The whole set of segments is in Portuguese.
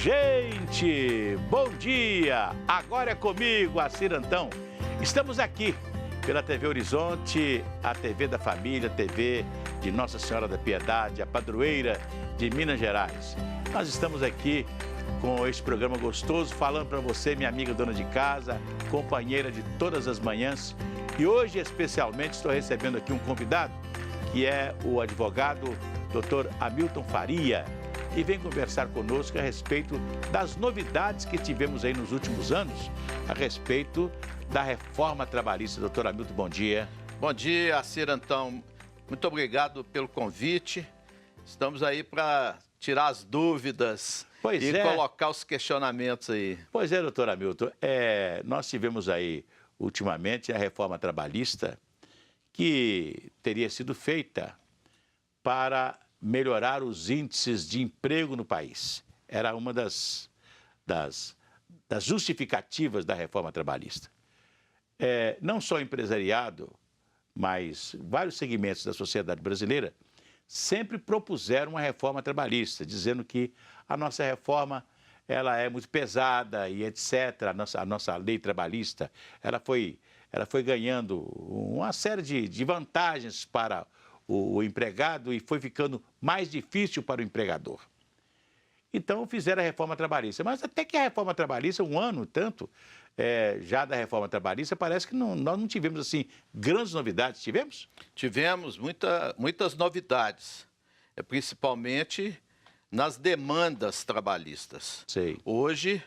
Gente, bom dia! Agora é comigo, Acir Antão. Estamos aqui pela TV Horizonte, a TV da família, a TV de Nossa Senhora da Piedade, a padroeira de Minas Gerais. Nós estamos aqui com esse programa gostoso, falando para você, minha amiga dona de casa, companheira de todas as manhãs. E hoje, especialmente, estou recebendo aqui um convidado, que é o advogado Dr. Hamilton Faria, e vem conversar conosco a respeito das novidades que tivemos aí nos últimos anos, a respeito da reforma trabalhista. Doutor Hamilton, bom dia. Bom dia, Acir Antão. Muito obrigado pelo convite. Estamos aí para tirar as dúvidas colocar os questionamentos aí. Pois é, doutor Hamilton. Nós tivemos aí, ultimamente, a reforma trabalhista que teria sido feita para melhorar os índices de emprego no país. Era uma das justificativas da reforma trabalhista. Não só o empresariado, mas vários segmentos da sociedade brasileira sempre propuseram uma reforma trabalhista, dizendo que a nossa reforma ela é muito pesada e etc. A nossa lei trabalhista ela foi ganhando uma série de vantagens para o empregado e foi ficando mais difícil para o empregador. Então fizeram a reforma trabalhista. Mas até que a reforma trabalhista, um ano tanto, já da reforma trabalhista, parece que nós não tivemos assim grandes novidades. Tivemos? Tivemos muitas novidades, principalmente nas demandas trabalhistas. Sei. Hoje,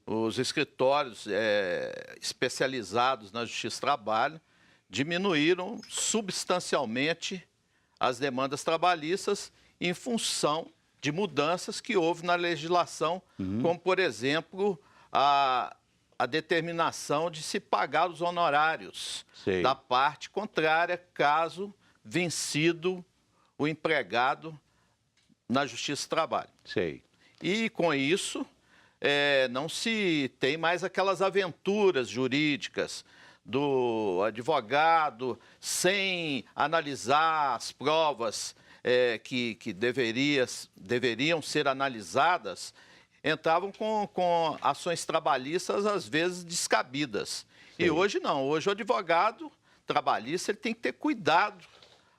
os escritórios especializados na Justiça do Trabalho diminuíram substancialmente as demandas trabalhistas em função de mudanças que houve na legislação, como, por exemplo, a determinação de se pagar os honorários da parte contrária, caso vencido o empregado na Justiça do Trabalho. Sei. E, com isso, não se tem mais aquelas aventuras jurídicas do advogado sem analisar as provas que deveriam ser analisadas, entravam com ações trabalhistas, às vezes, descabidas. Sim. E hoje não. Hoje o advogado trabalhista ele tem que ter cuidado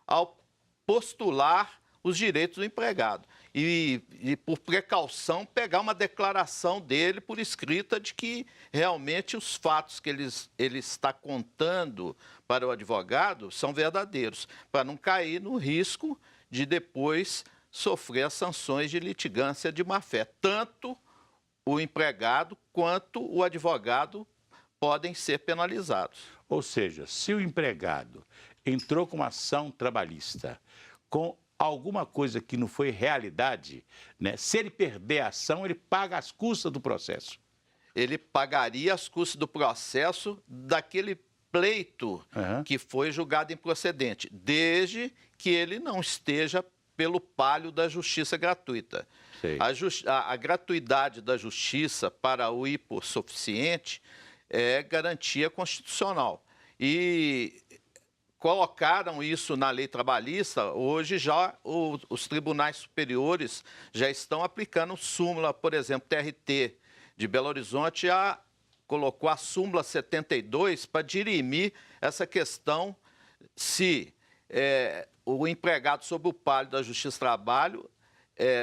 ao postular os direitos do empregado. E por precaução, pegar uma declaração dele por escrita de que realmente os fatos que ele está contando para o advogado são verdadeiros, para não cair no risco de depois sofrer as sanções de litigância de má-fé. Tanto o empregado quanto o advogado podem ser penalizados. Ou seja, se o empregado entrou com uma ação trabalhista com alguma coisa que não foi realidade, né? Se ele perder a ação, ele paga as custas do processo. Ele pagaria as custas do processo daquele pleito que foi julgado improcedente, desde que ele não esteja pelo palio da justiça gratuita. A gratuidade da justiça para o hipossuficiente é garantia constitucional. E colocaram isso na lei trabalhista, hoje já os tribunais superiores já estão aplicando súmula, por exemplo, TRT de Belo Horizonte já colocou a súmula 72 para dirimir essa questão se o empregado sob o palio da Justiça do Trabalho,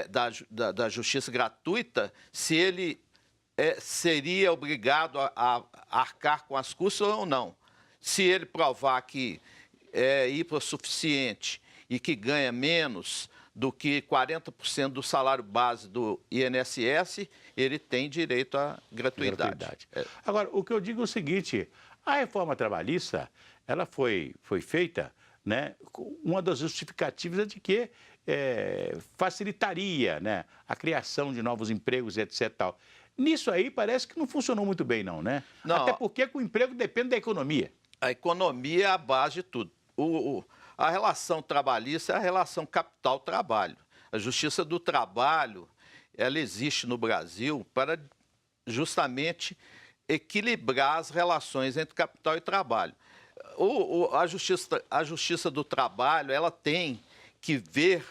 da Justiça gratuita, se ele seria obrigado a arcar com as custas ou não. Se ele provar que é hipossuficiente e que ganha menos do que 40% do salário base do INSS, ele tem direito à gratuidade. Agora, o que eu digo é o seguinte, a reforma trabalhista, ela foi feita, né, uma das justificativas é de que facilitaria, né, a criação de novos empregos, etc. Tal. Nisso aí parece que não funcionou muito bem, não, né? Não. Até porque o emprego depende da economia. A economia é a base de tudo. A relação trabalhista é a relação capital-trabalho. A Justiça do Trabalho, ela existe no Brasil para justamente equilibrar as relações entre capital e trabalho. A Justiça do Trabalho, ela tem que ver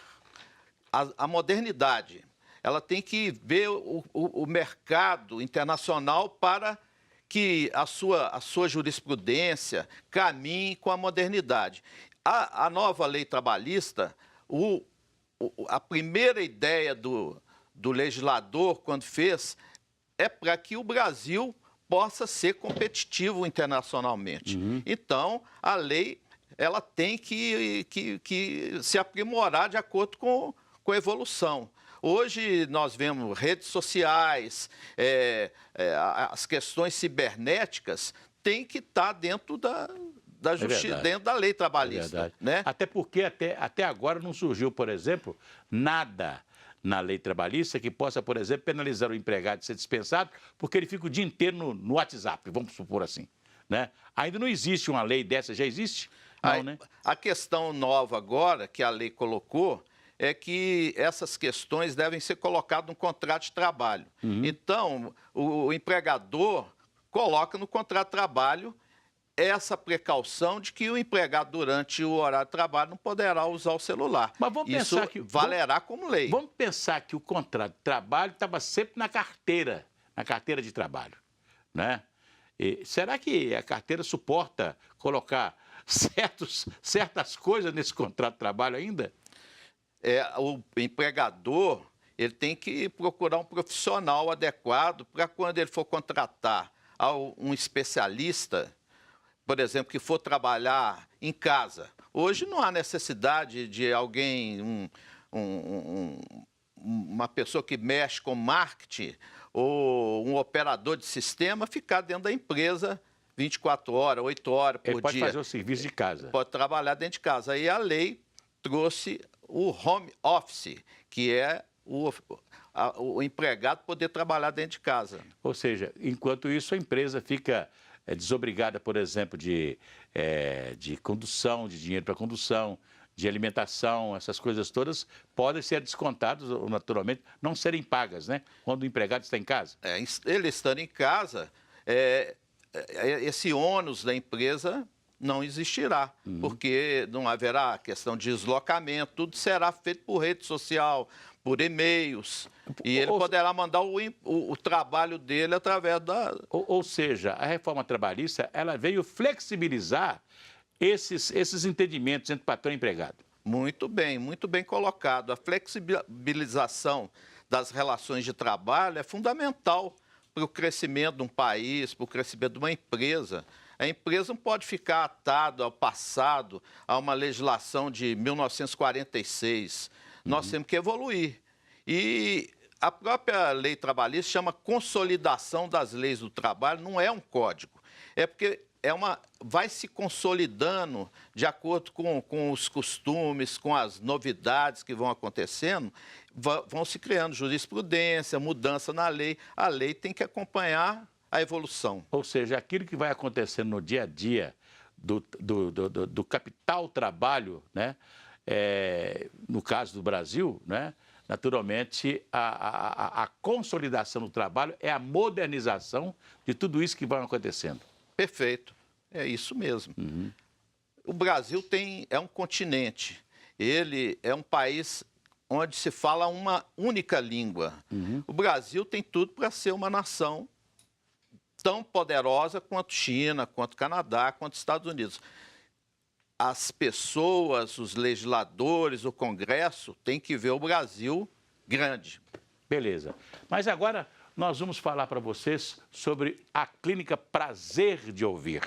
a modernidade. ela tem que ver o mercado internacional para que a sua jurisprudência caminhe com a modernidade. A nova lei trabalhista, a primeira ideia do legislador, quando fez, é para que o Brasil possa ser competitivo internacionalmente. Então, a lei ela tem que se aprimorar de acordo com a evolução. Hoje nós vemos redes sociais, as questões cibernéticas têm que estar dentro da justiça, dentro da lei trabalhista. Né? Até porque até agora não surgiu, por exemplo, nada na lei trabalhista que possa, por exemplo, penalizar o empregado de ser dispensado porque ele fica o dia inteiro no WhatsApp, vamos supor assim. Né? Ainda não existe uma lei dessa, já existe? Não, né? A questão nova agora que a lei colocou é que essas questões devem ser colocadas no contrato de trabalho. Então, o empregador coloca no contrato de trabalho essa precaução de que o empregado, durante o horário de trabalho, não poderá usar o celular. Mas vamos Isso pensar que valerá como lei. Vamos pensar que o contrato de trabalho estava sempre na carteira de trabalho. Né? E será que a carteira suporta colocar certas coisas nesse contrato de trabalho ainda? O empregador ele tem que procurar um profissional adequado para quando ele for contratar um especialista, por exemplo, que for trabalhar em casa. Hoje não há necessidade de alguém, uma pessoa que mexe com marketing ou um operador de sistema ficar dentro da empresa 24 horas, 8 horas por dia. Ele pode fazer o serviço de casa. Pode trabalhar dentro de casa. Aí a lei trouxe o home office, que é o empregado poder trabalhar dentro de casa. Ou seja, enquanto isso a empresa fica desobrigada, por exemplo, de condução, de dinheiro para condução, de alimentação, essas coisas todas podem ser descontadas, ou naturalmente não serem pagas, né? Quando o empregado está em casa. Ele estando em casa, esse ônus da empresa não existirá, porque não haverá questão de deslocamento, tudo será feito por rede social, por e-mails, e ele poderá mandar o trabalho dele através da... Ou seja, a reforma trabalhista ela veio flexibilizar esses entendimentos entre patrão e empregado. Muito bem colocado. A flexibilização das relações de trabalho é fundamental para o crescimento de um país, para o crescimento de uma empresa. A empresa não pode ficar atada ao passado, a uma legislação de 1946. Nós temos que evoluir. E a própria lei trabalhista chama consolidação das leis do trabalho, não é um código. É porque vai se consolidando de acordo com os costumes, com as novidades que vão acontecendo, vão se criando jurisprudência, mudança na lei. A lei tem que acompanhar a evolução. Ou seja, aquilo que vai acontecendo no dia a dia do capital trabalho, né? No caso do Brasil, né? Naturalmente, a consolidação do trabalho é a modernização de tudo isso que vai acontecendo. Perfeito, é isso mesmo. O Brasil é um continente, ele é um país onde se fala uma única língua. O Brasil tem tudo para ser uma nação tão poderosa quanto China, quanto Canadá, quanto Estados Unidos. As pessoas, os legisladores, o Congresso têm que ver o Brasil grande. Beleza. Mas agora nós vamos falar para vocês sobre a clínica Prazer de Ouvir.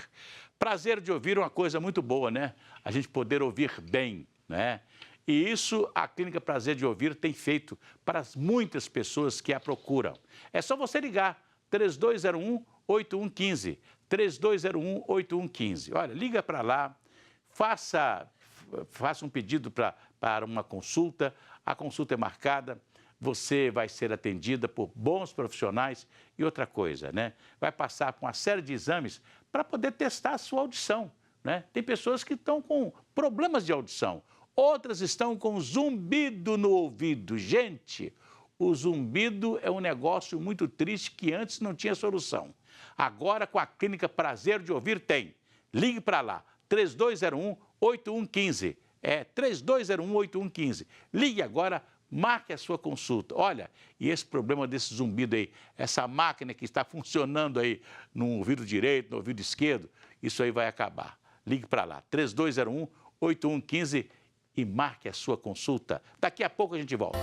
Prazer de ouvir é uma coisa muito boa, né? A gente poder ouvir bem, né? E isso a clínica Prazer de Ouvir tem feito para muitas pessoas que a procuram. É só você ligar 3201-8115, 3201-8115. Olha, liga para lá, faça um pedido para uma consulta, a consulta é marcada, você vai ser atendida por bons profissionais e outra coisa, né? Vai passar por uma série de exames para poder testar a sua audição, né? Tem pessoas que estão com problemas de audição, outras estão com zumbido no ouvido. Gente, o zumbido é um negócio muito triste que antes não tinha solução. Agora, com a clínica Prazer de Ouvir, tem. Ligue para lá, 3201-8115. 3201-8115. Ligue agora marque a sua consulta. Olha, e esse problema desse zumbido aí, essa máquina que está funcionando aí no ouvido direito, no ouvido esquerdo, isso aí vai acabar. Ligue para lá, 3201-8115 e marque a sua consulta. Daqui a pouco a gente volta.